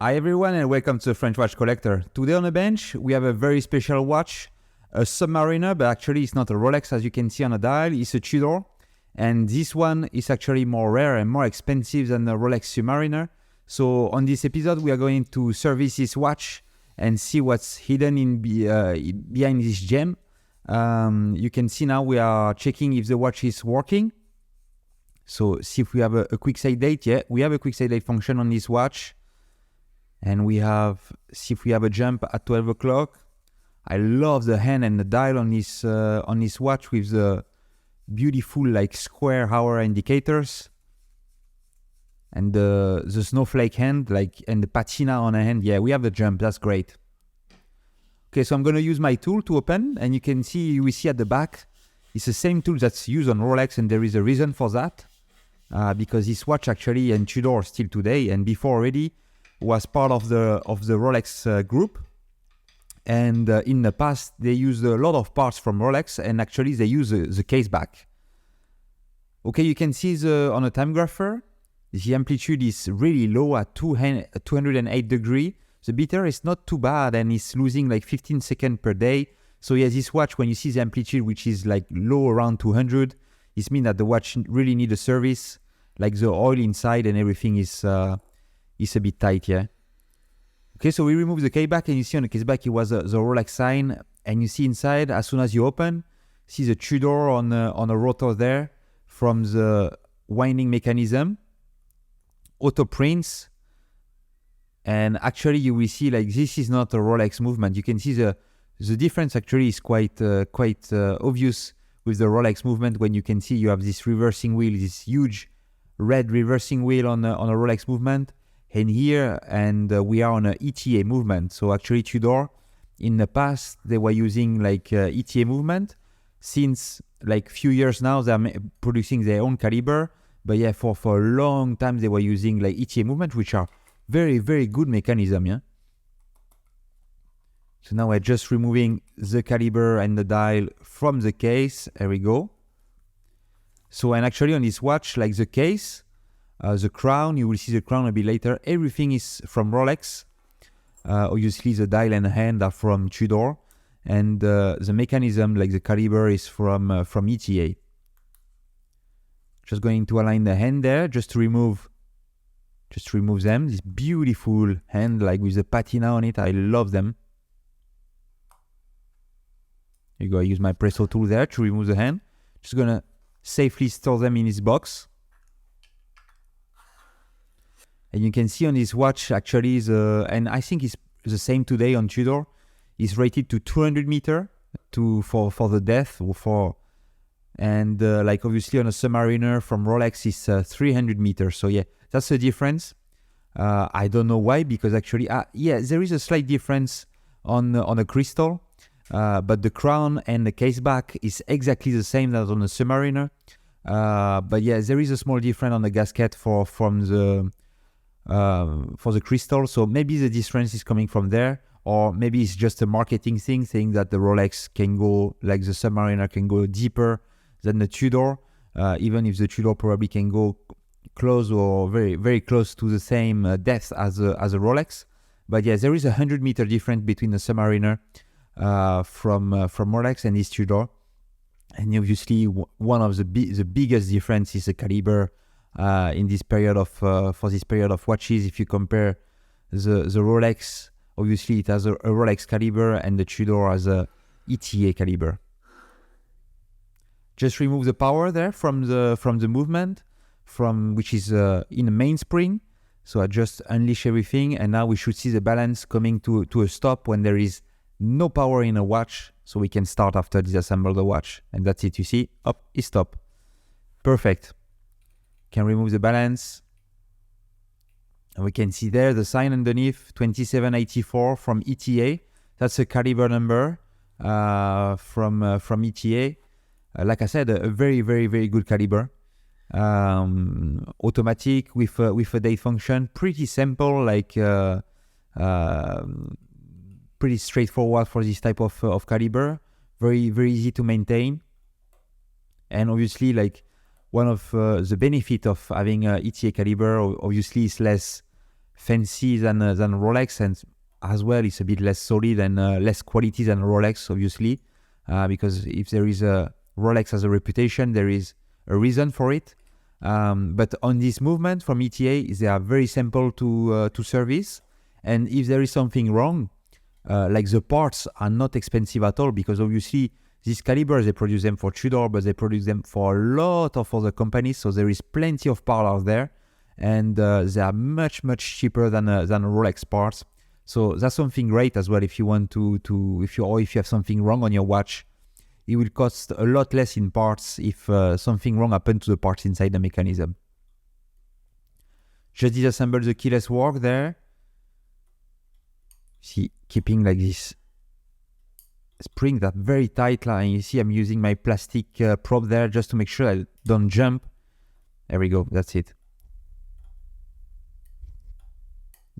Hi everyone and welcome to the French Watch Collector. Today on the bench we have a very special watch, a Submariner, but actually it's not a Rolex as you can see on the dial, it's a Tudor. And this one is actually more rare and more expensive than the Rolex Submariner. So on this episode we are going to service this watch and see what's hidden behind this gem. You can see now we are checking if the watch is working. So see if we have a quick side date. Yeah, we have a quick side date function on this watch. And we have, see if we have a jump at 12 o'clock. I love the hand and the dial on this watch with the beautiful like square hour indicators. And the snowflake hand, like, and the patina on the hand. Yeah, we have the jump, that's great. Okay, so I'm gonna use my tool to open, and you can see, we see at the back, it's the same tool that's used on Rolex, and there is a reason for that. Because this watch actually, and Tudor still today, and before already, was part of the Rolex group, and in the past they used a lot of parts from Rolex, and actually they use the case back. Okay, you can see on a time grapher, the amplitude is really low at 208 degrees. The beater is not too bad and it's losing like 15 seconds per day. So yeah, this watch, when you see the amplitude which is like low around 200, it means that the watch really needs a service, like the oil inside and everything is a bit tight, yeah. Okay, so we remove the case back, and you see on the case back it was the Rolex sign, and you see inside, as soon as you open, see the Tudor on a rotor there from the winding mechanism, auto prints, and actually you will see like this is not a Rolex movement. You can see the difference actually is quite obvious with the Rolex movement, when you can see you have this reversing wheel, this huge red reversing wheel on a Rolex movement. And here, we are on an ETA movement. So actually Tudor, in the past, they were using like ETA movement. Since like few years now, they're producing their own caliber. But yeah, for a long time, they were using like ETA movement, which are very, very good mechanism, yeah. So now we're just removing the caliber and the dial from the case. There we go. So, and actually on this watch, like the case, the crown, you will see the crown a bit later. Everything is from Rolex. Obviously, the dial and hand are from Tudor, and the mechanism, like the caliber, is from ETA. Just going to align the hand there, just to remove them. This beautiful hand, like with the patina on it. I love them. Here you go. I use my Presso tool there to remove the hand. Just gonna safely store them in this box. And you can see on this watch, actually, and I think it's the same today on Tudor, is rated to 200 meter for the depth, and like obviously on a Submariner from Rolex is 300 meters. So yeah, that's the difference. I don't know why, because actually, yeah, there is a slight difference on a crystal, but the crown and the case back is exactly the same as on a Submariner. But yeah, there is a small difference on the gasket for the crystal, so maybe the difference is coming from there, or maybe it's just a marketing thing, saying that the Rolex can go, like the Submariner can go deeper than the Tudor, even if the Tudor probably can go close or very, very close to the same depth as a Rolex. But yeah, there is a 100 meter difference between the Submariner from Rolex and this Tudor, and obviously one of the biggest difference is the caliber. In this period of for this period of watches, if you compare the Rolex, obviously it has a Rolex caliber, and the Tudor has a ETA caliber. Just remove the power there from the movement, which is in the mainspring. So I just unleash everything, and now we should see the balance coming to a stop when there is no power in a watch. So we can start after disassemble the watch, and that's it. You see, up is stop. Perfect. Can remove the balance, and we can see there the sign underneath 2784 from ETA. That's a caliber number from ETA. Like I said, a very, very, very good caliber. Automatic with a date function, pretty simple, like pretty straightforward for this type of caliber. Very, very easy to maintain, and obviously, like, one of the benefit of having a ETA caliber obviously is less fancy than Rolex, and as well it's a bit less solid and less quality than Rolex, obviously, because if there is a Rolex has a reputation, there is a reason for it. But on this movement from ETA, they are very simple to service, and if there is something wrong, like the parts are not expensive at all, because obviously these calibers, they produce them for Tudor, but they produce them for a lot of other companies, so there is plenty of parts out there, and they are much cheaper than Rolex parts. So that's something great as well. If you want if you have something wrong on your watch, it will cost a lot less in parts if something wrong happened to the parts inside the mechanism. Just disassemble the keyless work there. See, keeping like this spring that very tight line. You see I'm using my plastic prop there just to make sure I don't jump. There we go, that's it.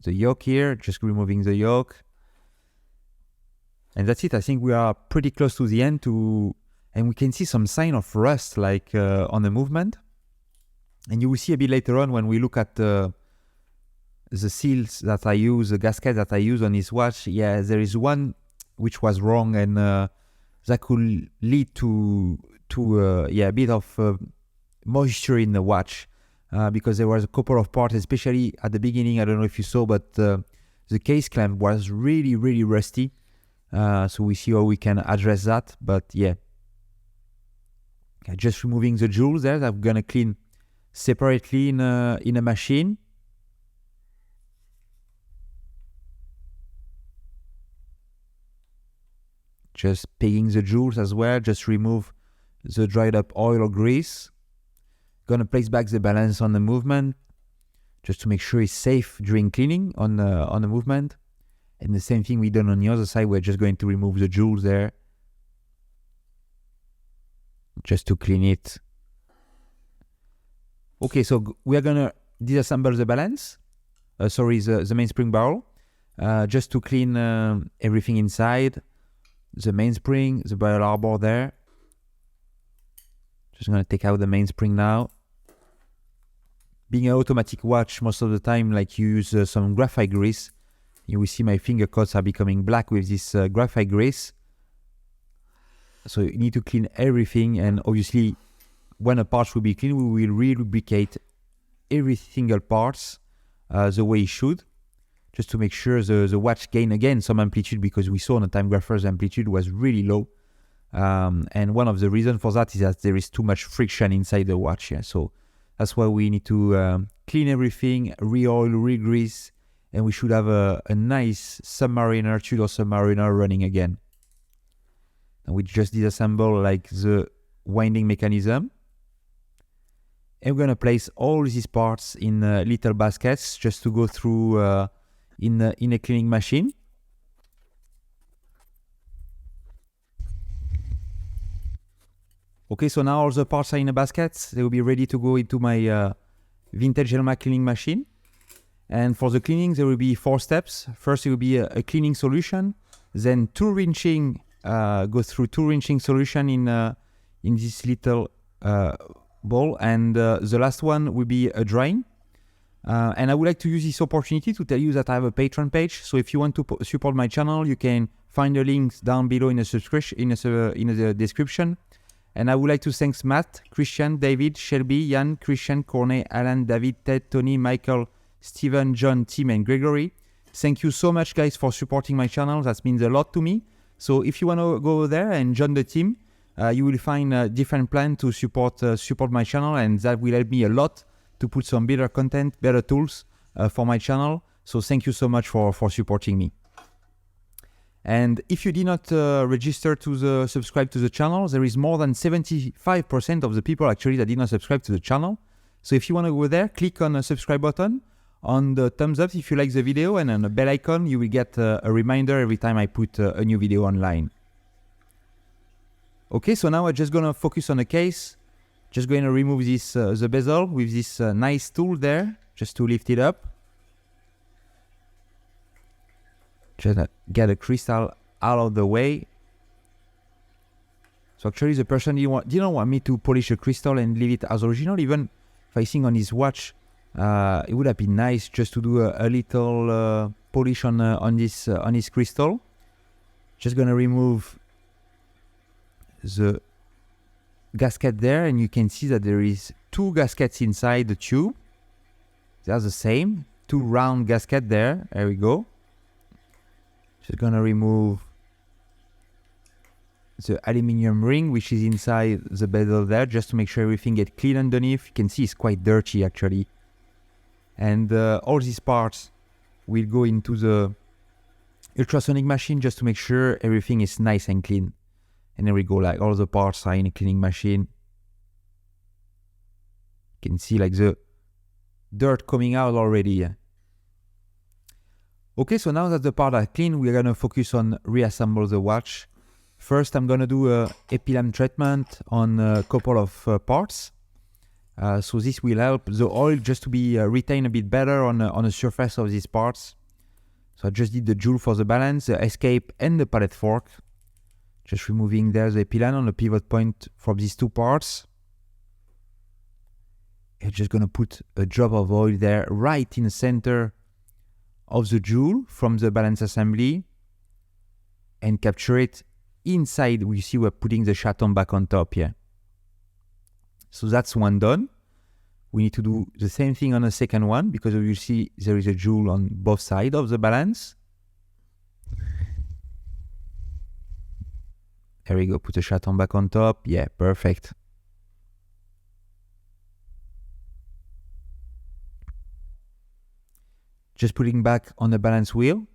The yoke here, just removing the yoke. And that's it. I think we are pretty close to the end and we can see some sign of rust like on the movement. And you will see a bit later on when we look at the seals that I use, the gasket that I use on this watch. Yeah, there is one which was wrong, and that could lead to a bit of moisture in the watch, because there was a couple of parts, especially at the beginning. I don't know if you saw, but the case clamp was really rusty. So we see how we can address that. But yeah, just removing the jewels there that I'm gonna clean separately in a machine. Just pegging the jewels as well. Just remove the dried up oil or grease. Gonna place back the balance on the movement, just to make sure it's safe during cleaning on the movement. And the same thing we done on the other side. We're just going to remove the jewels there, just to clean it. Okay, so we are gonna disassemble the balance. The mainspring barrel, just to clean everything inside. The mainspring, the barrel arbor there. Just gonna take out the mainspring now. Being an automatic watch, most of the time, like you use some graphite grease. You will see my finger cuts are becoming black with this graphite grease. So you need to clean everything, and obviously when a part will be clean, we will re-lubricate every single parts the way it should, just to make sure the watch gain again some amplitude, because we saw on the time graphers amplitude was really low. And one of the reasons for that is that there is too much friction inside the watch. Yeah? So that's why we need to clean everything, re-oil, re-grease, and we should have a nice Submariner, Tudor Submariner running again. And we just disassemble like the winding mechanism. And we're gonna place all these parts in little baskets just to go through in a cleaning machine. Okay, so now all the parts are in the baskets. They will be ready to go into my vintage Helma cleaning machine. And for the cleaning, there will be 4 steps. First, it will be a cleaning solution. Then tool wrenching, go through tool wrenching solution in this little bowl. And the last one will be a drying. And I would like to use this opportunity to tell you that I have a Patreon page. So if you want to support my channel, you can find the links down below in the description. And I would like to thank Matt, Christian, David, Shelby, Jan, Christian, Corney, Alan, David, Ted, Tony, Michael, Steven, John, Tim, and Gregory. Thank you so much, guys, for supporting my channel. That means a lot to me. So if you want to go there and join the team, you will find a different plan to support my channel, and that will help me a lot to put some better content, better tools for my channel. So thank you so much for supporting me. And if you did not register to subscribe to the channel, there is more than 75% of the people actually that did not subscribe to the channel. So if you want to go there, click on the subscribe button, on the thumbs up if you like the video, and on the bell icon, you will get a reminder every time I put a new video online. Okay, so now I'm just going to focus on the case. Just going to remove this the bezel with this nice tool there, just to lift it up. Just get a crystal out of the way. So actually the person didn't want me to polish a crystal and leave it as original, even facing on his watch. It would have been nice just to do a little polish on this crystal. Just gonna remove the gasket there, and you can see that there is 2 gaskets inside the tube. They are the same, 2 round gaskets there. There we go. Just gonna remove the aluminium ring which is inside the bezel there, just to make sure everything gets clean underneath. You can see it's quite dirty actually. And all these parts will go into the ultrasonic machine just to make sure everything is nice and clean. And there we go, like all the parts are in a cleaning machine. You can see like the dirt coming out already. Okay, so now that the parts are clean, we're gonna focus on reassemble the watch. First, I'm gonna do a epilame treatment on a couple of parts. So this will help the oil just to be retained a bit better on the surface of these parts. So I just did the jewel for the balance, the escape and the palette fork. Just removing there the epilame on the pivot point from these 2 parts. I'm just gonna put a drop of oil there right in the center of the jewel from the balance assembly and capture it inside. We see we're putting the chaton back on top here. So that's one done. We need to do the same thing on the second one because you see there is a jewel on both sides of the balance. There we go, put the chaton back on top. Yeah, perfect. Just putting back on the balance wheel,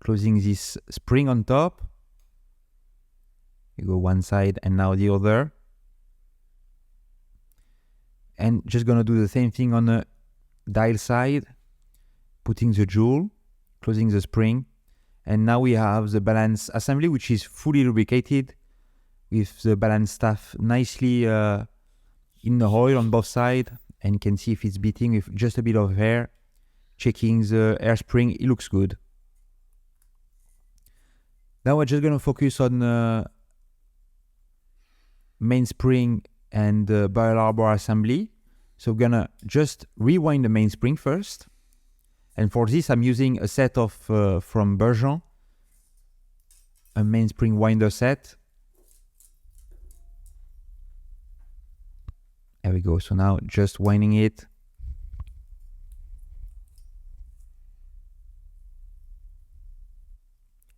closing this spring on top. You go one side and now the other. And just gonna do the same thing on the dial side, putting the jewel, closing the spring. And now we have the balance assembly, which is fully lubricated with the balance staff nicely in the oil on both sides. And you can see if it's beating with just a bit of air. Checking the air spring, it looks good. Now we're just gonna focus on mainspring and the barrel arbor assembly. So we're gonna just rewind the mainspring first. And for this, I'm using a set of from Bergeon, a mainspring winder set. There we go. So now just winding it.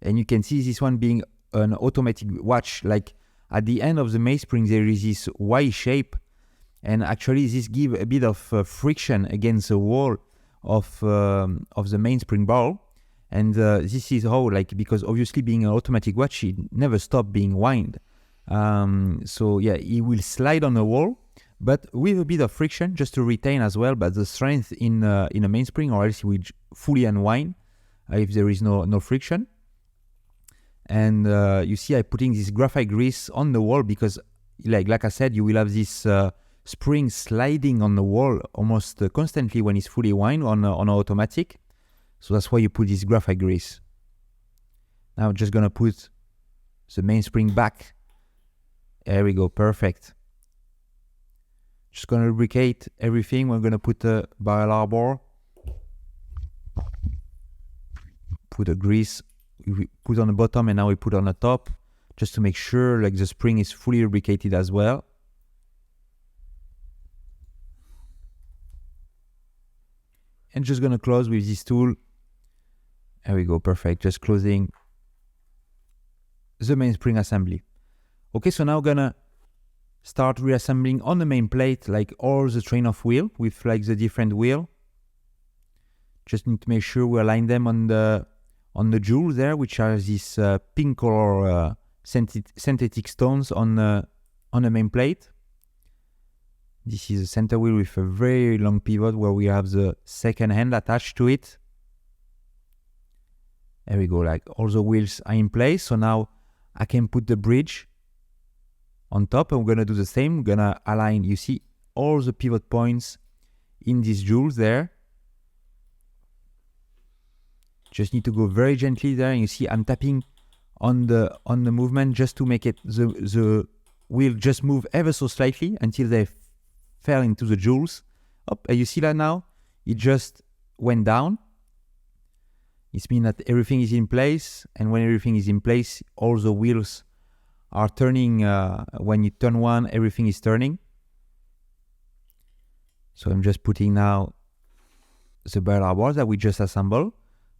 And you can see this one being an automatic watch. Like at the end of the mainspring, there is this Y shape. And actually, this gives a bit of friction against the wall of the mainspring ball. And this is how, like, because obviously being an automatic watch, it never stops being wind. So yeah, it will slide on the wall, but with a bit of friction just to retain as well, but the strength in a mainspring, or else it will fully unwind if there is no friction. And you see I'm putting this graphite grease on the wall because like I said, you will have this spring sliding on the wall almost constantly when it's fully wind on automatic. So that's why you put this graphite grease. Now I'm just gonna put the mainspring back. There we go, perfect. Just gonna lubricate everything. We're gonna put the barrel arbor. Put a grease. We put on the bottom and now we put on the top, just to make sure like the spring is fully lubricated as well. And just gonna close with this tool. There we go, perfect. Just closing the mainspring assembly. Okay, so now we're gonna start reassembling on the main plate, like all the train of wheel with like the different wheel. Just need to make sure we align them on the jewels there, which are these pink color synthetic stones on the main plate. This is a center wheel with a very long pivot where we have the second hand attached to it. There we go, like all the wheels are in place. So now I can put the bridge on top and we're gonna do the same. We're gonna align, you see all the pivot points in these jewels there. Just need to go very gently there, and you see I'm tapping on the movement just to make it the wheel just move ever so slightly until they fell into the jewels. Up, you see that now? It just went down. It means that everything is in place, and when everything is in place, all the wheels are turning. When you turn one, everything is turning. So I'm just putting now the barrel harbor that we just assembled.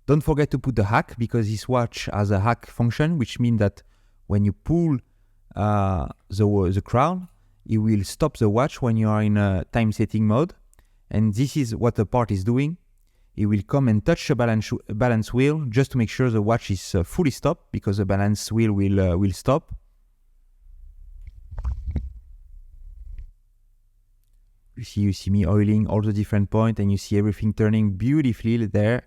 Don't forget to put the hack, because this watch has a hack function, which means that when you pull the crown, it will stop the watch when you are in a time setting mode. And this is what the part is doing. It will come and touch the balance wheel just to make sure the watch is fully stopped, because the balance wheel will stop. You see me oiling all the different points, and you see everything turning beautifully there.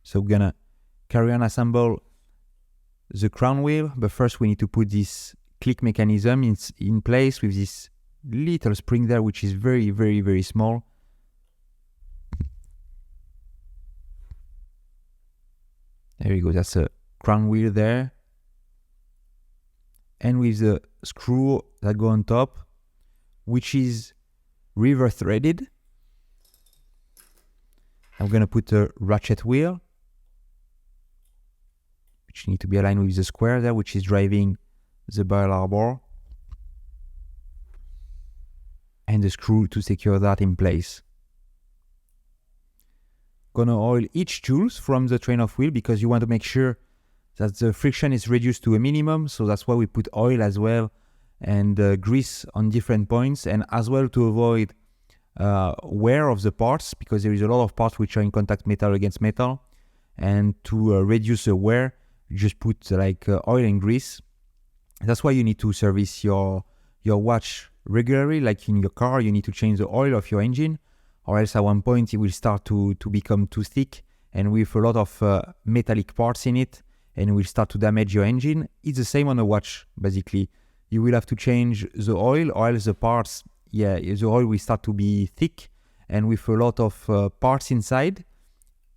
So we're gonna carry on assemble the crown wheel, but first we need to put this click mechanism in place with this little spring there, which is very, very, very small. There we go, that's a crown wheel there. And with the screw that go on top, which is river threaded, I'm gonna put a ratchet wheel, which need to be aligned with the square there, which is driving the barrel harbor, and the screw to secure that in place. Gonna oil each jewels from the train of wheel, because you want to make sure that the friction is reduced to a minimum. So that's why we put oil as well, and grease on different points, and as well to avoid wear of the parts, because there is a lot of parts which are in contact metal against metal. And to reduce the wear, you just put like oil and grease. That's why you need to service your watch regularly. Like in your car, you need to change the oil of your engine, or else at one point it will start to become too thick, and with a lot of metallic parts in it, and it will start to damage your engine. It's the same on a watch, basically. You will have to change the oil, or else the parts, the oil will start to be thick, and with a lot of parts inside,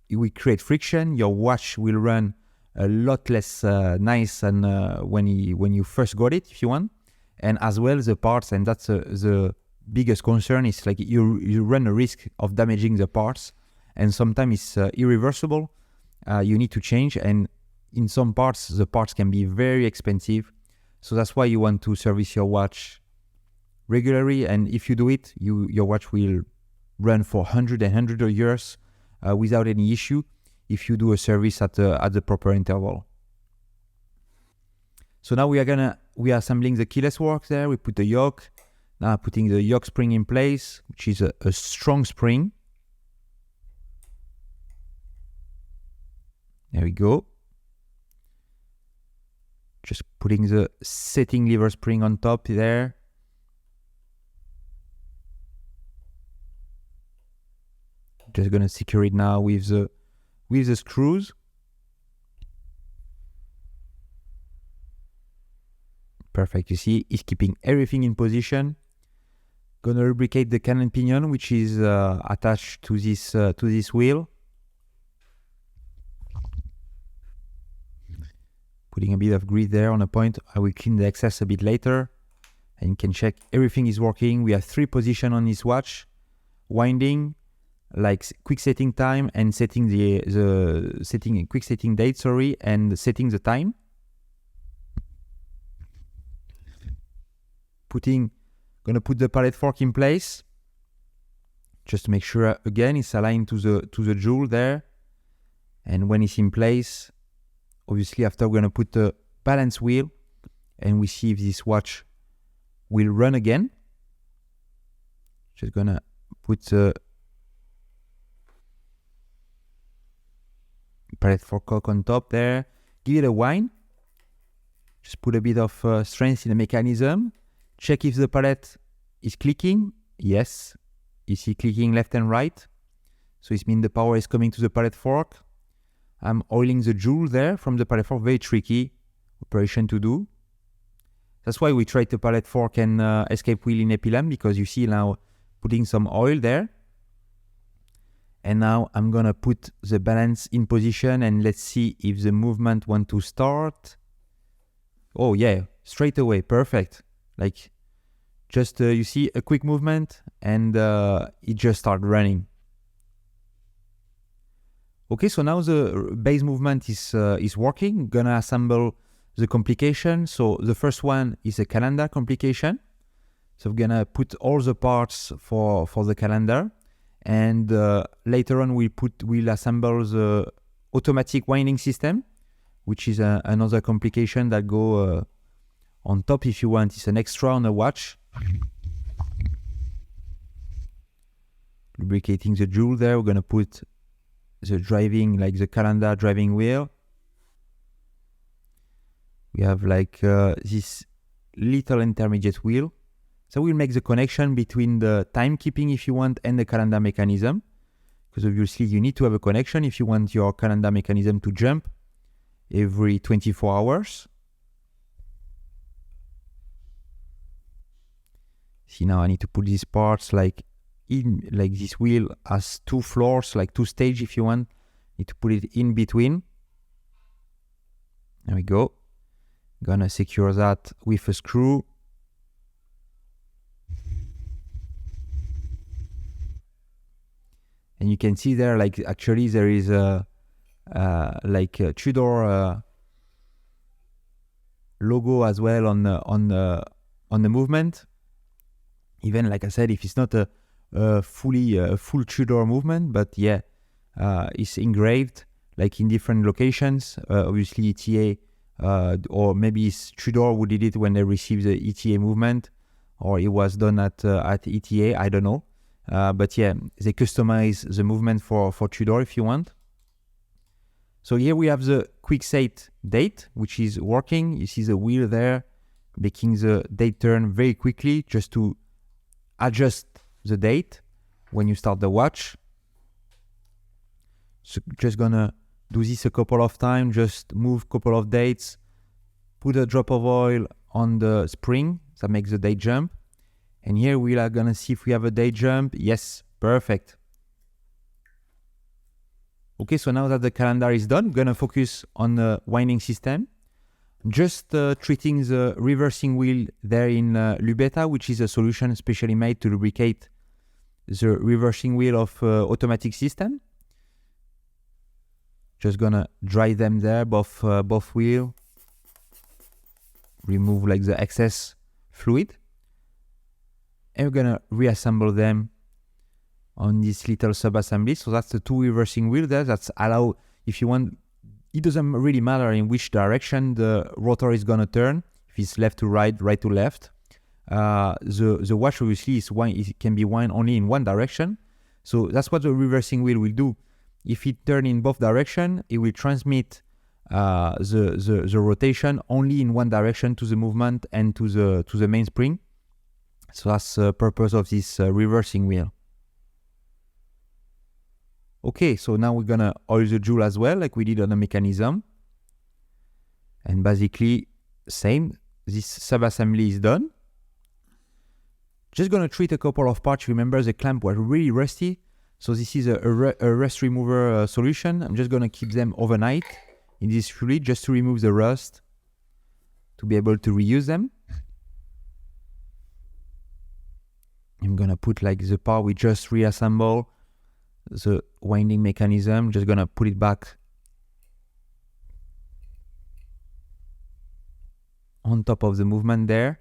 it will create friction. Your watch will run a lot less nice than when you first got it, if you want. And as well the parts, and that's the biggest concern, is like you run a risk of damaging the parts, and sometimes it's irreversible. You need to change, and in some parts the parts can be very expensive. So that's why you want to service your watch regularly, and if you do it, your watch will run for hundreds and hundreds of years without any issue, if you do a service at the proper interval. So now we are assembling the keyless work there. We put the yoke. Now putting the yoke spring in place, which is a strong spring. There we go. Just putting the setting lever spring on top there. Just gonna secure it now with the screws. Perfect. You see, it's keeping everything in position. Gonna lubricate the cannon pinion, which is attached to this wheel. Putting a bit of grease there on a point. I will clean the excess a bit later, and you can check everything is working. We have 3 positions on this watch: winding, like quick setting time, and setting quick setting date, and setting the time. Gonna put the pallet fork in place, just to make sure again it's aligned to the jewel there. And when it's in place, obviously after we're gonna put the balance wheel, and we see if this watch will run again. Just gonna put the pallet fork cock on top there, give it a wind, just put a bit of strength in the mechanism. Check if the pallet is clicking. Yes, you see clicking left and right. So it means the power is coming to the pallet fork. I'm oiling the jewel there from the pallet fork. Very tricky operation to do. That's why we tried the pallet fork and escape wheel in Epilam, because you see now putting some oil there. And now I'm gonna put the balance in position, and let's see if the movement want to start. Oh yeah, straight away, perfect. Like Just you see a quick movement and it just started running. Okay, so now the base movement is working. Gonna assemble the complication. So the first one is a calendar complication. So we're gonna put all the parts for the calendar, and later on we'll assemble the automatic winding system, which is another complication that go on top if you want. It's an extra on a watch. Lubricating the jewel there. We're gonna put the driving, like the calendar driving wheel. We have like this little intermediate wheel. So we'll make the connection between the timekeeping, if you want, and the calendar mechanism. Because obviously you need to have a connection if you want your calendar mechanism to jump every 24 hours. See, now I need to put these parts like in, like this wheel has 2 floors, like 2 stages if you want. Need to put it in between. There we go. Gonna secure that with a screw. And you can see there, like actually there is a Tudor logo as well on the movement. Even like I said, if it's not a full Tudor movement, but yeah, it's engraved like in different locations. Obviously ETA, or maybe it's Tudor who did it when they received the ETA movement, or it was done at ETA. I don't know. But yeah, they customize the movement for Tudor if you want. So here we have the quick set date, which is working. You see the wheel there, making the date turn very quickly just to adjust the date when you start the watch. So just gonna do this a couple of times, just move a couple of dates, put a drop of oil on the spring, that makes the date jump. And here we are gonna see if we have a date jump. Yes, perfect. Okay, so now that the calendar is done, I'm gonna focus on the winding system. Just treating the reversing wheel there in Lubetta, which is a solution specially made to lubricate the reversing wheel of automatic system. Just gonna dry them there, both wheel. Remove like the excess fluid. And we're gonna reassemble them on this little sub-assembly. So that's the 2 reversing wheel there. That's allow, if you want, it doesn't really matter in which direction the rotor is gonna turn. If it's left to right, right to left. The watch obviously it can be wound only in one direction. So that's what the reversing wheel will do. If it turns in both directions, it will transmit the rotation only in one direction to the movement and to the mainspring. So that's the purpose of this reversing wheel. Okay, so now we're gonna oil the jewel as well, like we did on the mechanism. And basically, same, this sub-assembly is done. Just gonna treat a couple of parts. Remember, the clamp was really rusty. So this is a rust remover solution. I'm just gonna keep them overnight in this fluid just to remove the rust, to be able to reuse them. I'm gonna put like the part we just reassemble, the winding mechanism, just gonna put it back on top of the movement there.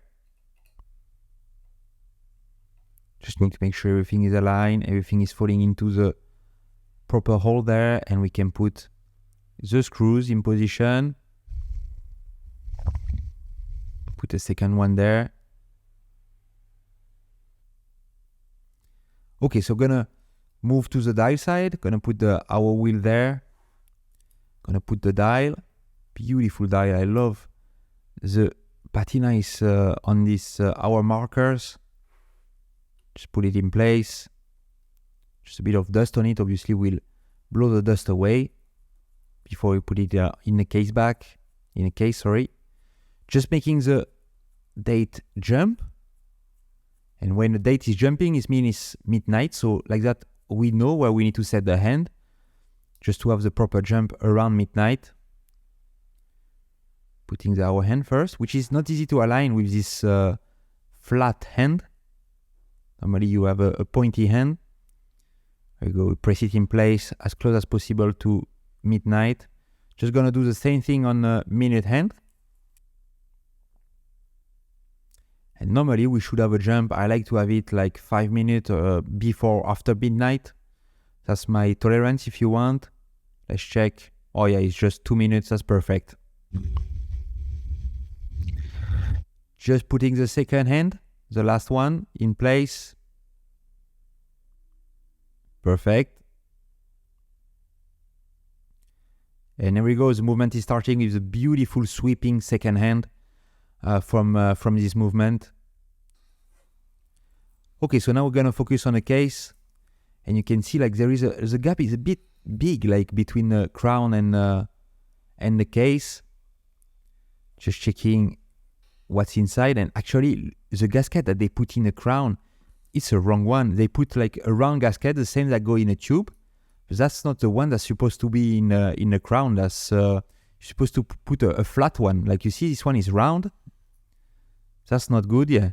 Just need to make sure everything is aligned, everything is falling into the proper hole there, and we can put the screws in position. Put a second one there. Okay, so gonna move to the dial side, gonna put the hour wheel there. Gonna put the dial, beautiful dial, I love the patina is on these hour markers. Just put it in place. Just a bit of dust on it, obviously we'll blow the dust away before we put it in a case back, sorry. Just making the date jump. And when the date is jumping, it means it's midnight. So like that, we know where we need to set the hand just to have the proper jump around midnight. Putting the hour hand first, which is not easy to align with this flat hand. Normally you have a pointy hand. There you go, press it in place as close as possible to midnight. Just gonna do the same thing on a minute hand. And normally we should have a jump. I like to have it like 5 minutes before or after midnight. That's my tolerance if you want. Let's check. Oh yeah, it's just 2 minutes, that's perfect. Just putting the second hand, the last one, in place. Perfect. And there we go, the movement is starting with a beautiful sweeping second hand from this movement. Okay, so now we're gonna focus on the case. And you can see like the gap is a bit big, like between the crown and the case. Just checking what's inside, and actually the gasket that they put in the crown, it's a wrong one. They put like a round gasket, the same that go in a tube, but that's not the one that's supposed to be in the crown. That's you're supposed to put a flat one. Like you see, this one is round. That's not good, yeah.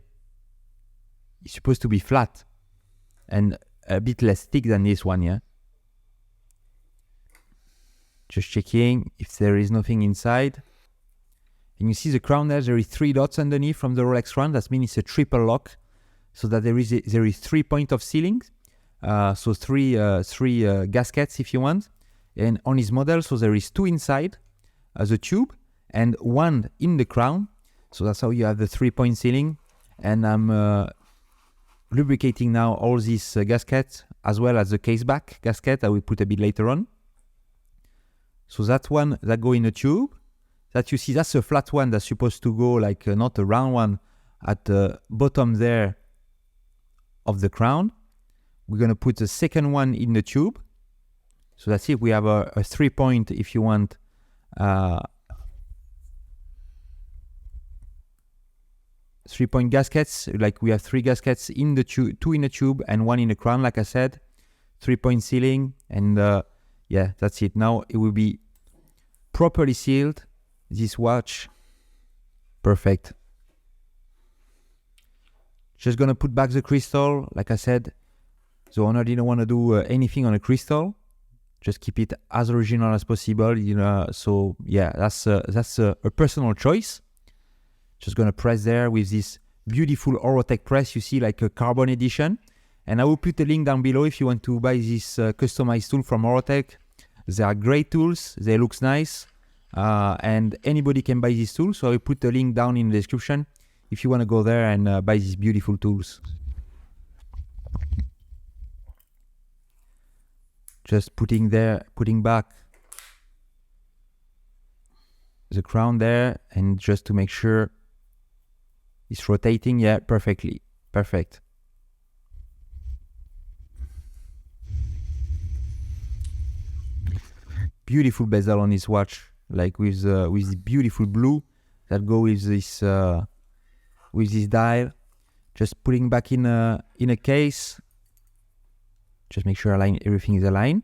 It's supposed to be flat and a bit less thick than this one, yeah. Just checking if there is nothing inside. And you see the crown there is 3 dots underneath from the Rolex crown. That means it's a triple lock, so that there is 3 points of sealing. So three gaskets if you want. And on his model, so there is 2 inside the tube and 1 in the crown. So that's how you have the 3-point sealing. And I'm lubricating now all these gaskets as well as the case back gasket I will put a bit later on. So that one that go in the tube, that you see, that's a flat one that's supposed to go like not a round one at the bottom there of the crown. We're going to put the second one in the tube. So that's it. We have a 3-point, if you want, 3-point gaskets. Like we have 3 gaskets in the tube, 2 in the tube and 1 in the crown, like I said. 3-point sealing. And yeah, that's it. Now it will be properly sealed, this watch. Perfect. Just gonna put back the crystal. Like I said, the owner didn't want to do anything on a crystal. Just keep it as original as possible, you know. So yeah, that's a personal choice. Just gonna press there with this beautiful Orotech press. You see, like a carbon edition. And I will put the link down below if you want to buy this customized tool from Orotech. They are great tools. They look nice, and anybody can buy this tool. So I will put the link down in the description if you want to go there and buy these beautiful tools. Just putting back the crown there, and just to make sure it's rotating. Yeah, perfectly. Perfect. Beautiful bezel on this watch, like with the beautiful blue that go with this dial. Just putting back in a case. Just make sure everything is aligned.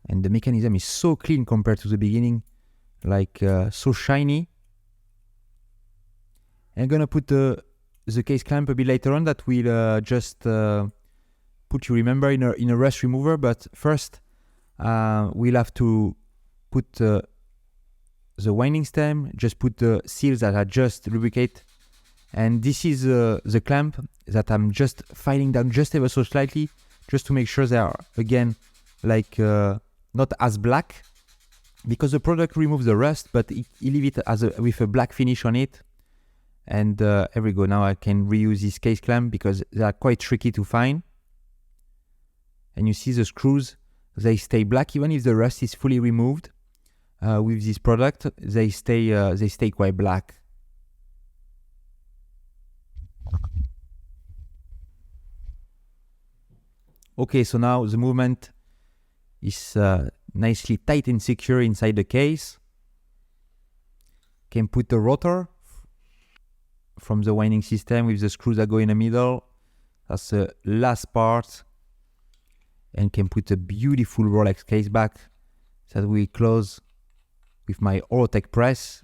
And the mechanism is so clean compared to the beginning, like so shiny. And I'm gonna put the case clamp a bit later on. That will just put, you remember, in a rust remover. But first, we'll have to put the winding stem. Just put the seals that I just lubricate. And this is the clamp that I'm just filing down just ever so slightly, just to make sure they are, again, like not as black, because the product removes the rust, but it leave it with a black finish on it. And here we go. Now I can reuse this case clamp because they are quite tricky to find. And you see the screws, they stay black even if the rust is fully removed. With this product, they stay quite black. Okay, so now the movement is nicely tight and secure inside the case. Can put the rotor from the winding system with the screws that go in the middle. That's the last part. And can put a beautiful Rolex case back that we close with my Orotech press.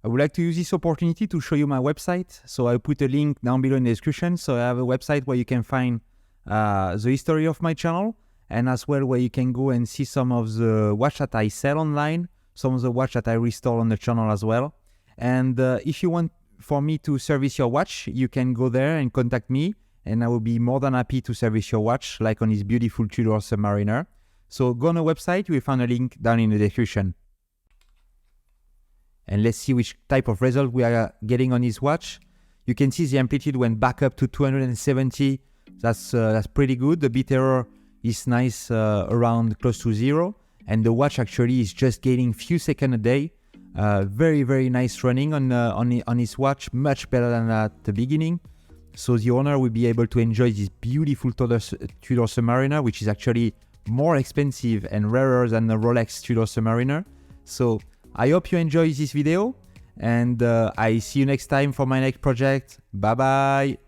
I would like to use this opportunity to show you my website. So I'll put a link down below in the description. So I have a website where you can find the history of my channel, and as well where you can go and see some of the watch that I sell online, some of the watch that I restore on the channel as well. And if you want for me to service your watch, you can go there and contact me, and I will be more than happy to service your watch, like on this beautiful Tudor Submariner. So go on the website, you will find a link down in the description. And let's see which type of result we are getting on this watch. You can see the amplitude went back up to 270. That's pretty good. The bit error is nice, around close to 0. And the watch actually is just gaining few seconds a day. Very, very nice running on his watch, much better than at the beginning. So the owner will be able to enjoy this beautiful Tudor Submariner, which is actually more expensive and rarer than the Rolex Tudor Submariner. So I hope you enjoy this video, and I see you next time for my next project. Bye bye.